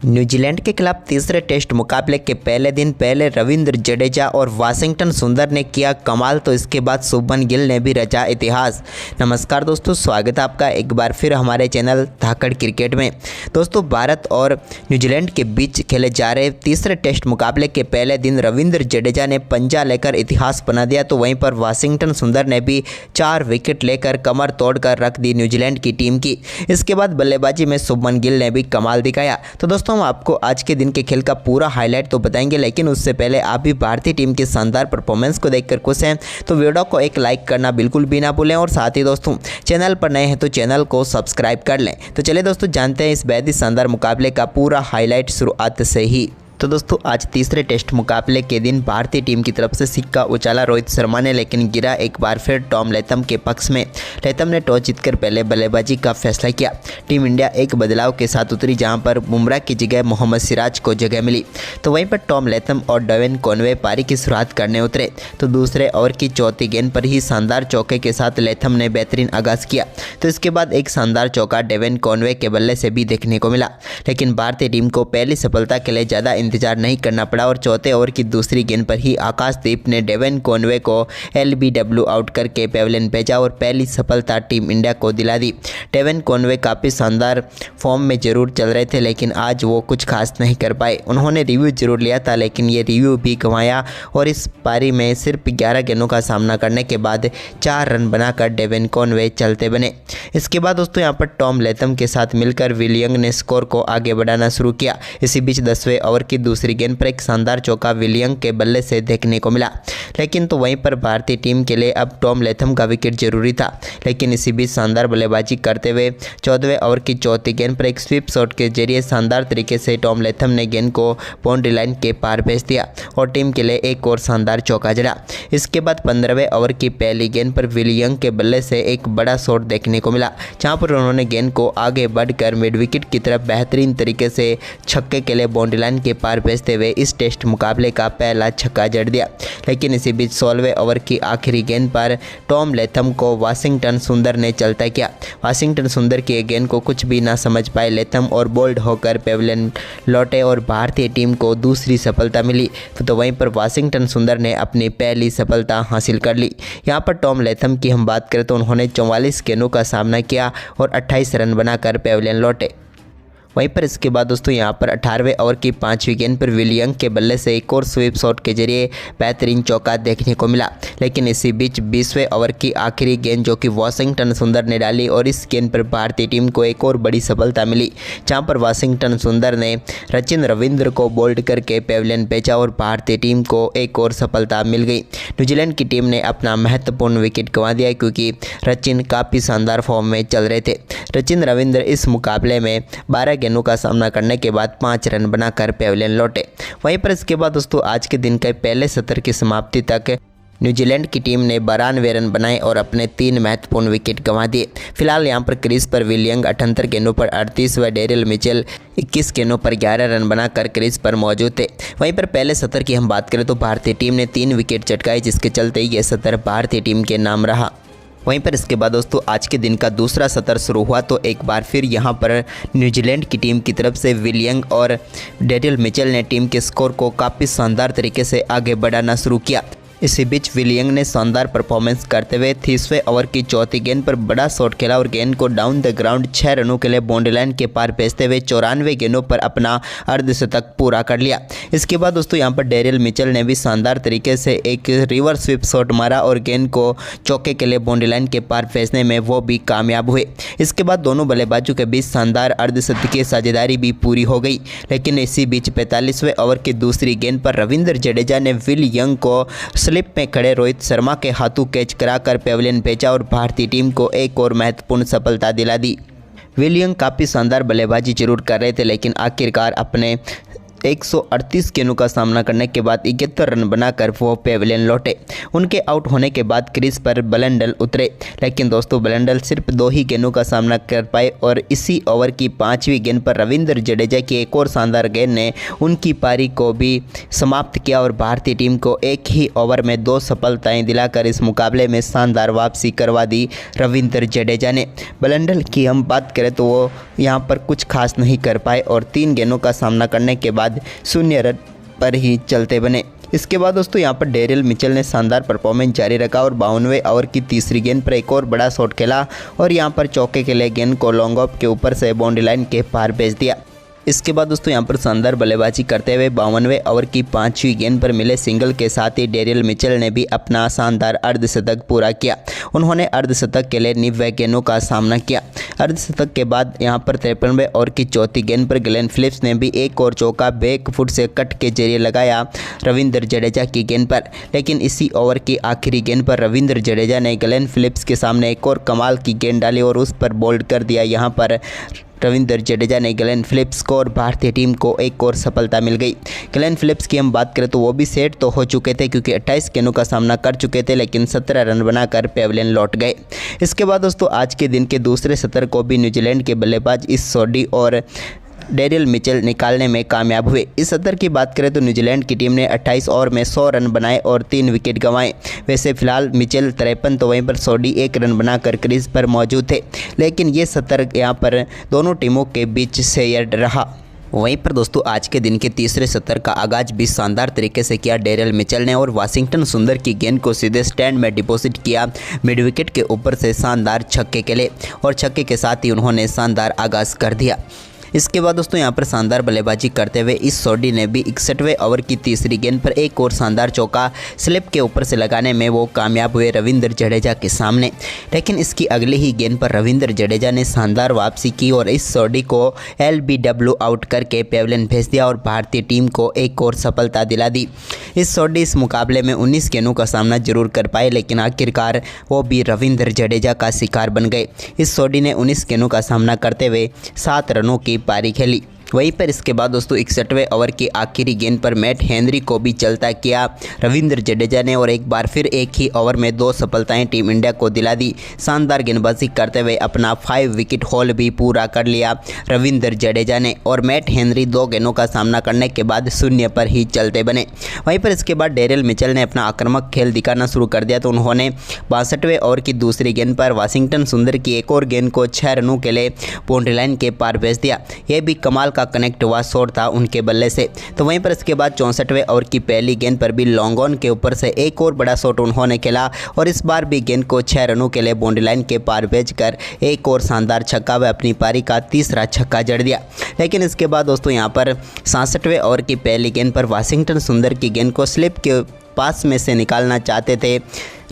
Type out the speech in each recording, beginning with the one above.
New Zealand के खिलाफ तीसरे टेस्ट मुकाबले के पहले दिन पहले रविंद्र जडेजा और वाशिंगटन सुंदर ने किया कमाल, तो इसके बाद शुभमन गिल ने भी रचा इतिहास। नमस्कार दोस्तों, स्वागत है आपका एक बार फिर हमारे चैनल धाकड़ क्रिकेट में। दोस्तों, भारत और न्यूजीलैंड के बीच खेले जा रहे तीसरे टेस्ट मुकाबले के पहले दिन रविंद्र जडेजा ने पंजा लेकर इतिहास बना दिया, तो वहीं पर वाशिंगटन सुंदर ने भी 4 विकेट लेकर कमर तोड़कर रख दी न्यूजीलैंड की टीम की। इसके बाद बल्लेबाजी में शुभमन गिल ने भी कमाल दिखाया। तो दोस्तों, हम आपको आज के दिन के खेल का पूरा हाईलाइट तो बताएंगे, लेकिन उससे पहले आप भी भारतीय टीम की शानदार परफॉर्मेंस को देखकर खुश हैं तो वीडियो को एक लाइक करना बिल्कुल भी ना भूलें, और साथ ही दोस्तों चैनल पर नए हैं तो चैनल को सब्सक्राइब कर लें। तो चलिए दोस्तों, जानते हैं इस बेहद ही शानदार मुकाबले का पूरा हाईलाइट शुरुआत से ही। तो दोस्तों, आज तीसरे टेस्ट मुकाबले के दिन भारतीय टीम की तरफ से सिक्का उछाला रोहित शर्मा ने, लेकिन गिरा एक बार फिर टॉम लैथम के पक्ष में। लैथम ने टॉस जीतकर पहले बल्लेबाजी का फैसला किया। टीम इंडिया एक बदलाव के साथ उतरी, जहां पर बुमराह की जगह मोहम्मद सिराज को जगह मिली। तो वहीं पर टॉम लैथम और डेवन कॉनवे पारी की शुरुआत करने उतरे, तो दूसरे ओवर की चौथी गेंद पर ही शानदार चौके के साथ लैथम ने बेहतरीन आगाज किया। तो इसके बाद एक शानदार चौका डेवन कॉनवे के बल्ले से भी देखने को मिला, लेकिन भारतीय टीम को पहली सफलता के लिए ज़्यादा इंतजार नहीं करना पड़ा और चौथे ओवर की दूसरी गेंद पर ही आकाशदीप ने डेवन कॉनवे को LBW आउट करके पेविलियन भेजा और पहली सफलता टीम इंडिया को दिला दी। डेवन कॉनवे काफ़ी शानदार फॉर्म में जरूर चल रहे थे, लेकिन आज वो कुछ खास नहीं कर पाए। उन्होंने रिव्यू जरूर लिया था, लेकिन ये रिव्यू भी गंवाया और इस पारी में सिर्फ 11 गेंदों का सामना करने के बाद 4 रन बनाकर डेवन कॉनवे चलते बने। इसके बाद दोस्तों यहाँ पर टॉम लैथम के साथ मिलकर विलियंग ने स्कोर को आगे बढ़ाना शुरू किया। इसी बीच 10वें ओवर की दूसरी गेंद पर एक शानदार चौका विलियंग के बल्ले से देखने को मिला, लेकिन तो वहीं पर भारतीय टीम के लिए अब टॉम लैथम का विकेट जरूरी था। लेकिन इसी बीच शानदार बल्लेबाजी करते हुए 14वें ओवर की चौथी गेंद पर एक स्वीप शॉट के जरिए शानदार तरीके से टॉम लैथम ने गेंद को बाउंड्री लाइन के पार भेज दिया और टीम के लिए एक और शानदार चौका जड़ा। इसके बाद 15वें ओवर की पहली गेंद पर विलियंग के बल्ले से एक बड़ा शॉट देखने को मिला, जहां पर उन्होंने गेंद को आगे बढ़कर मिड विकेट की तरफ बेहतरीन तरीके से छक्के के लिए बाउंड्री लाइन के पार भेजते हुए इस टेस्ट मुकाबले का पहला छक्का जड़ दिया। लेकिन इसी बीच 16वें ओवर की आखिरी गेंद पर टॉम लैथम को वाशिंगटन सुंदर ने चलता किया। वाशिंगटन सुंदर की गेंद को कुछ भी ना समझ पाए लैथम और बोल्ड होकर पेविलियन लौटे और भारतीय टीम को दूसरी सफलता मिली। तो वहीं पर वाशिंगटन सुंदर ने अपनी पहली सफलता हासिल कर ली। यहाँ पर टॉम लैथम की हम बात करें तो उन्होंने 44 गेंदों का सामना किया और 28 रन बनाकर पेविलियन लौटे। वहीं पर इसके बाद दोस्तों यहाँ पर 18वें ओवर की 5वीं गेंद पर विलियंग के बल्ले से एक और स्वीप शॉट के जरिए बेहतरीन चौका देखने को मिला। लेकिन इसी बीच 20वें ओवर की आखिरी गेंद जो कि वाशिंगटन सुंदर ने डाली और इस गेंद पर भारतीय टीम को एक और बड़ी सफलता मिली, जहां पर वाशिंगटन सुंदर ने सचिन रविंद्र को बोल्ड करके पेविलियन भेजा और भारतीय टीम को एक और सफलता मिल गई। न्यूजीलैंड की टीम ने अपना महत्वपूर्ण विकेट गंवा दिया, क्योंकि सचिन काफ़ी शानदार फॉर्म में चल रहे थे। सचिन रविंद्र इस मुकाबले में 12 गेंदों का सामना करने के बाद 5 रन बनाकर पेविलियन लौटे। वहीं पर इसके बाद दोस्तों आज के दिन के पहले सत्र की समाप्ति तक न्यूजीलैंड की टीम ने 92 रन बनाए और अपने 3 महत्वपूर्ण विकेट गंवा दिए। फिलहाल यहां पर क्रीज पर विलियंग 78 गेंदों पर 38 व डेरिल मिचेल 21 गेंदों पर 11 रन बनाकर क्रीज पर मौजूद थे। वहीं पर पहले सत्र की हम बात करें तो भारतीय टीम ने 3 विकेट चटकाए, जिसके चलते ये सत्र भारतीय टीम के नाम रहा। वहीं पर इसके बाद दोस्तों आज के दिन का दूसरा सत्र शुरू हुआ, तो एक बार फिर यहां पर न्यूजीलैंड की टीम की तरफ से विलियंग और डेरिल मिचेल ने टीम के स्कोर को काफ़ी शानदार तरीके से आगे बढ़ाना शुरू किया। इसी बीच विलियंग ने शानदार परफॉर्मेंस करते हुए 30वें ओवर की चौथी गेंद पर बड़ा शॉट खेला और गेंद को डाउन द ग्राउंड 6 रनों के लिए बाउंड्री लाइन के पार भेजते हुए 94 गेंदों पर अपना अर्धशतक पूरा कर लिया। इसके बाद दोस्तों यहां पर डेरिल मिचेल ने भी शानदार तरीके से एक रिवर्स स्वीप शॉट मारा और गेंद को चौके के लिए बाउंड्री लाइन के पार भेजने में वो भी कामयाब हुए। इसके बाद दोनों बल्लेबाजों के बीच शानदार अर्धशतकीय साझेदारी भी पूरी हो गई। लेकिन इसी बीच 45वें ओवर की दूसरी गेंद पर रविंद्र जडेजा ने विलियंग को स्लिप में खड़े रोहित शर्मा के हाथों कैच कराकर पेविलियन भेजा और भारतीय टीम को एक और महत्वपूर्ण सफलता दिला दी। विलियंग काफ़ी शानदार बल्लेबाजी जरूर कर रहे थे, लेकिन आखिरकार अपने 138 गेंदों का सामना करने के बाद 71 रन बनाकर वो पेविलियन लौटे। उनके आउट होने के बाद क्रीज पर ब्लैंडल उतरे, लेकिन दोस्तों ब्लैंडल सिर्फ 2 ही गेंदों का सामना कर पाए और इसी ओवर की 5वीं गेंद पर रविंद्र जडेजा की एक और शानदार गेंद ने उनकी पारी को भी समाप्त किया और भारतीय टीम को एक ही ओवर में 2 सफलताएं दिलाकर इस मुकाबले में शानदार वापसी करवा दी रविंद्र जडेजा ने। ब्लैंडल की हम बात करें तो वो यहाँ पर कुछ खास नहीं कर पाए और 3 गेंदों का सामना करने के बाद 0 रन पर ही चलते बने। इसके बाद दोस्तों यहाँ पर डेरियल मिचेल ने शानदार परफॉर्मेंस जारी रखा और 52वें ओवर की तीसरी गेंद पर एक और बड़ा शॉट खेला और यहाँ पर चौके के लिए गेंद को लॉन्ग ऑफ के ऊपर से बाउंड्री लाइन के पार भेज दिया। इसके बाद दोस्तों यहाँ पर शानदार बल्लेबाजी करते हुए 52वें ओवर की 5वीं गेंद पर मिले सिंगल के साथ ही डेरियल मिचेल ने भी अपना शानदार अर्धशतक पूरा किया। उन्होंने अर्धशतक के लिए 90 गेंदों का सामना किया। अर्धशतक के बाद यहाँ पर 53वें ओवर की चौथी गेंद पर ग्लेन फिलिप्स ने भी एक और चौका बैक फुट से कट के जरिए लगाया रविंद्र जडेजा की गेंद पर, लेकिन इसी ओवर की आखिरी गेंद पर रविंद्र जडेजा ने ग्लेन फिलिप्स के सामने एक और कमाल की गेंद डाली और उस पर बोल्ड कर दिया। यहाँ पर रविंद्र जडेजा ने ग्लेन फिलिप्स को और भारतीय टीम को एक और सफलता मिल गई। ग्लेन फिलिप्स की हम बात करें तो वो भी सेट तो हो चुके थे क्योंकि 28 गेंदों का सामना कर चुके थे, लेकिन 17 रन बनाकर पेविलियन लौट गए। इसके बाद दोस्तों आज के दिन के दूसरे सत्र को भी न्यूजीलैंड के बल्लेबाज इस सोडी और डेरियल मिचेल निकालने में कामयाब हुए। इस सत्र की बात करें तो न्यूजीलैंड की टीम ने 28 ओवर में 100 रन बनाए और 3 विकेट गंवाए। वैसे फिलहाल मिचेल 53 तो वहीं पर सोडी 1 रन बनाकर क्रीज पर मौजूद थे, लेकिन ये सत्र यहाँ पर दोनों टीमों के बीच शेयर्ड रहा। वहीं पर दोस्तों आज के दिन के तीसरे सत्र का आगाज भी शानदार तरीके से किया डेरियल मिचेल ने और वाशिंगटन सुंदर की गेंद को सीधे स्टैंड में डिपॉजिट किया मिड विकेट के ऊपर से शानदार छक्के के लिए और छक्के के साथ ही उन्होंने शानदार आगाज कर दिया। इसके बाद दोस्तों यहाँ पर शानदार बल्लेबाजी करते हुए इस सोडी ने भी 61वें ओवर की तीसरी गेंद पर एक और शानदार चौका स्लिप के ऊपर से लगाने में वो कामयाब हुए रविंद्र जडेजा के सामने, लेकिन इसकी अगली ही गेंद पर रविंद्र जडेजा ने शानदार वापसी की और इस सोडी को LBW आउट करके पेविलियन भेज दिया और भारतीय टीम को एक और सफलता दिला दी। इस सोडी इस मुकाबले में 19 गेंदों का सामना जरूर कर पाए, लेकिन आखिरकार वो भी रविंद्र जडेजा का शिकार बन गए। इस सोडी ने 19 गेंदों का सामना करते हुए 7 रनों की पारी खेली। वहीं पर इसके बाद दोस्तों 61वें ओवर की आखिरी गेंद पर मैट हेनरी को भी चलता किया रविंद्र जडेजा ने और एक बार फिर एक ही ओवर में 2 सफलताएं टीम इंडिया को दिला दी। शानदार गेंदबाजी करते हुए अपना 5 विकेट हॉल भी पूरा कर लिया रविंद्र जडेजा ने और मैट हेनरी 2 गेंदों का सामना करने के बाद 0 पर ही चलते बने। वहीं पर इसके बाद डेरियल मिचेल ने अपना आक्रामक खेल दिखाना शुरू कर दिया तो उन्होंने 62वें ओवर की दूसरी गेंद पर वाशिंगटन सुंदर की एक और गेंद को 6 रनों के लिए बाउंड्री लाइन के पार भेज दिया। यह भी कमाल का कनेक्ट हुआ शॉट था उनके बल्ले से। तो वहीं पर इसके बाद 64वें ओवर की पहली गेंद पर भी लॉन्ग ऑन के ऊपर से एक और बड़ा शॉट उन्होंने खेला और इस बार भी गेंद को 6 रनों के लिए बाउंड्री लाइन के पार भेजकर एक और शानदार छक्का व अपनी पारी का तीसरा छक्का जड़ दिया। लेकिन इसके बाद दोस्तों यहाँ पर 66वें ओवर की पहली गेंद पर वाशिंगटन सुंदर की गेंद को स्लिप के पास में से निकालना चाहते थे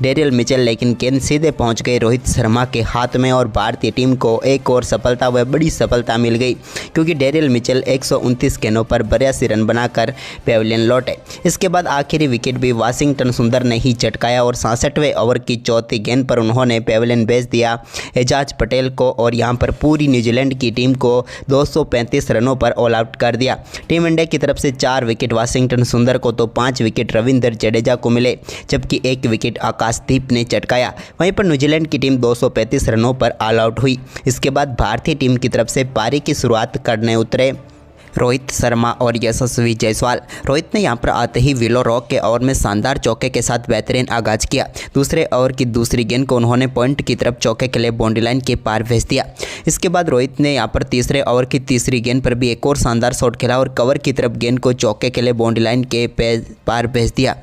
डेरियल मिचेल, लेकिन गेंद सीधे पहुंच गई रोहित शर्मा के हाथ में और भारतीय टीम को एक और सफलता व बड़ी सफलता मिल गई क्योंकि डेरियल मिचेल 129 गेंदों पर 82 रन बनाकर पेविलियन लौटे। इसके बाद आखिरी विकेट भी वाशिंगटन सुंदर ने ही चटकाया और 66वें ओवर की चौथी गेंद पर उन्होंने पेविलियन भेज दिया एजाज पटेल को और यहां पर पूरी न्यूजीलैंड की टीम को 235 रनों पर ऑल आउट कर दिया। टीम इंडिया की तरफ से 4 विकेट वाशिंगटन सुंदर को तो 5 विकेट रविंद्र जडेजा को मिले, जबकि 1 विकेट आकाशदीप ने चटकाया। वहीं पर न्यूजीलैंड की टीम 235 रनों पर ऑल आउट हुई। इसके बाद भारतीय टीम की तरफ से पारी की शुरुआत करने उतरे रोहित शर्मा और यशस्वी जायसवाल। रोहित ने यहां पर आते ही विलो रॉक के ओवर में शानदार चौके के साथ बेहतरीन आगाज किया। दूसरे ओवर की दूसरी गेंद को उन्होंने पॉइंट की तरफ चौके के लिए बाउंड्री लाइन के पार भेज दिया। इसके बाद रोहित ने यहां पर तीसरे ओवर की तीसरी गेंद पर भी एक और शानदार शॉट खेला और कवर की तरफ गेंद को चौके के लिए बाउंड्री लाइन के पार भेज दिया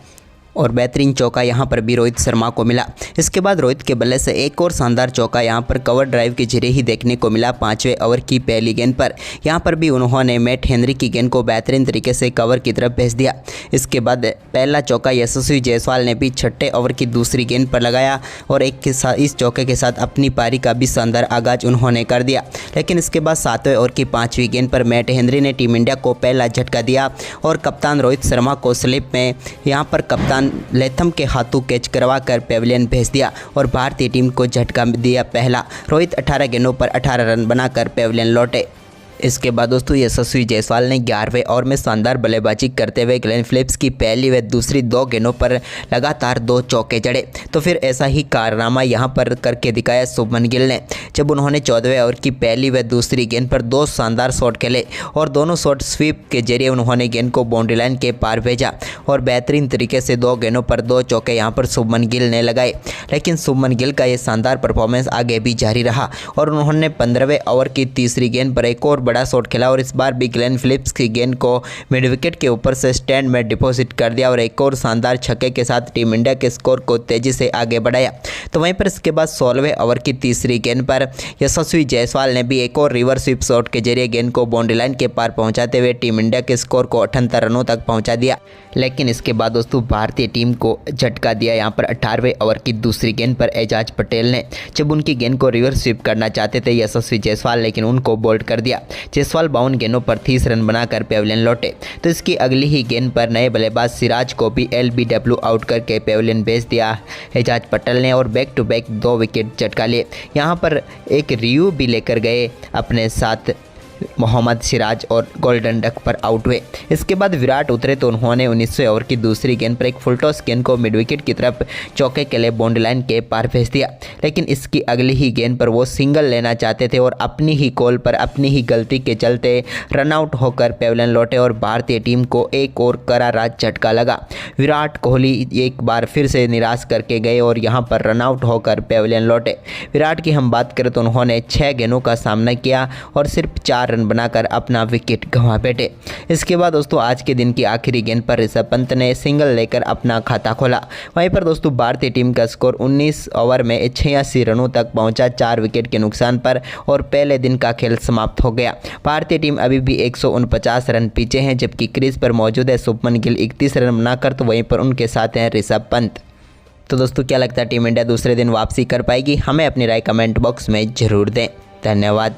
और बेहतरीन चौका यहां पर भी रोहित शर्मा को मिला। इसके बाद रोहित के बल्ले से एक और शानदार चौका यहां पर कवर ड्राइव के जरिए ही देखने को मिला 5वें ओवर की पहली गेंद पर। यहां पर भी उन्होंने मैट हेनरी की गेंद को बेहतरीन तरीके से कवर की तरफ भेज दिया। इसके बाद पहला चौका यशस्वी जायसवाल ने भी 6ठे ओवर की दूसरी गेंद पर लगाया और इस चौके के साथ अपनी पारी का भी शानदार आगाज उन्होंने कर दिया। लेकिन इसके बाद 7वें ओवर की 5वीं गेंद पर मैट हेनरी ने टीम इंडिया को पहला झटका दिया और कप्तान रोहित शर्मा को स्लिप में यहाँ पर कप्तान लेथम के हाथों कैच करवा कर पेविलियन भेज दिया और भारतीय टीम को झटका दिया पहला। रोहित 18 गेंदों पर 18 रन बनाकर पेविलियन लौटे। इसके बाद दोस्तों यशस्वी जायसवाल ने 11वें ओवर में शानदार बल्लेबाजी करते हुए ग्लेन फिलिप्स की पहली व दूसरी 2 गेंदों पर लगातार 2 चौके जड़े। तो फिर ऐसा ही कारनामा यहां पर करके दिखाया शुभमन गिल ने, जब उन्होंने 14वें ओवर की पहली व दूसरी गेंद पर 2 शानदार शॉट खेले और दोनों शॉट स्वीप के जरिए उन्होंने गेंद को बाउंड्री लाइन के पार भेजा और बेहतरीन तरीके से 2 गेंदों पर 2 चौके यहां पर शुभमन गिल ने लगाए। लेकिन शुभमन गिल का ये शानदार परफॉर्मेंस आगे भी जारी रहा और उन्होंने 15वें ओवर की तीसरी गेंद पर एक और बड़ा शॉट खेला और इस बार भी ग्लेन फिलिप्स की गेंद को मिड विकेट के ऊपर से स्टैंड में डिपॉजिट कर दिया और एक और शानदार छक्के के साथ टीम इंडिया के स्कोर को तेजी से आगे बढ़ाया। तो वहीं पर इसके बाद 16वें ओवर की तीसरी गेंद पर यशस्वी जायसवाल ने भी एक और रिवर्स स्वीप शॉट के जरिए गेंद को बाउंड्री लाइन के पार पहुंचाते हुए टीम इंडिया के स्कोर को 78 रनों तक पहुंचा दिया। लेकिन इसके बाद दोस्तों भारतीय टीम को झटका दिया यहां पर 18वें ओवर की दूसरी गेंद पर एजाज पटेल ने, जब उनकी गेंद को रिवर्स स्वीप करना चाहते थे यशस्वी जायसवाल, लेकिन उनको बोल्ड कर दिया। जायसवाल 52 गेंदों पर 30 रन बनाकर पेविलियन लौटे। तो इसकी अगली ही गेंद पर नए बल्लेबाज सिराज को भी LBW आउट करके पेविलियन भेज दिया एजाज पटेल ने और बैक टू बैक 2 विकेट झटका लिए। यहाँ पर एक रिव्यू भी लेकर गए अपने साथ मोहम्मद सिराज और गोल्डन डक पर आउट हुए। इसके बाद विराट उतरे तो उन्होंने 19वें ओवर की दूसरी गेंद पर एक फुल टॉस गेंद को मिड विकेट की तरफ चौके के लिए बाउंड्री लाइन के पार भेज दिया। लेकिन इसकी अगली ही गेंद पर वो सिंगल लेना चाहते थे और अपनी ही कॉल पर अपनी ही गलती के चलते रनआउट होकर पेविलियन लौटे और भारतीय टीम को एक और करारा झटका लगा। विराट कोहली एक बार फिर से निराश करके गए और यहाँ पर रनआउट होकर पेविलियन लौटे। विराट की हम बात करें तो उन्होंने 6 गेंदों का सामना किया और सिर्फ 4 रन बनाकर अपना विकेट गंवा बैठे। इसके बाद दोस्तों आज के दिन की आखिरी गेंद पर ऋषभ पंत ने सिंगल लेकर अपना खाता खोला। वहीं पर दोस्तों भारतीय टीम का स्कोर 19 ओवर में 86 रनों तक पहुंचा 4 विकेट के नुकसान पर और पहले दिन का खेल समाप्त हो गया। भारतीय टीम अभी भी 149 रन पीछे है, जबकि क्रीज पर मौजूद है शुभमन गिल 31 रन बनाकर, तो वहीं पर उनके साथ हैं ऋषभ पंत। तो दोस्तों क्या लगता है टीम इंडिया दूसरे दिन वापसी कर पाएगी? हमें अपनी राय कमेंट बॉक्स में जरूर दें। धन्यवाद।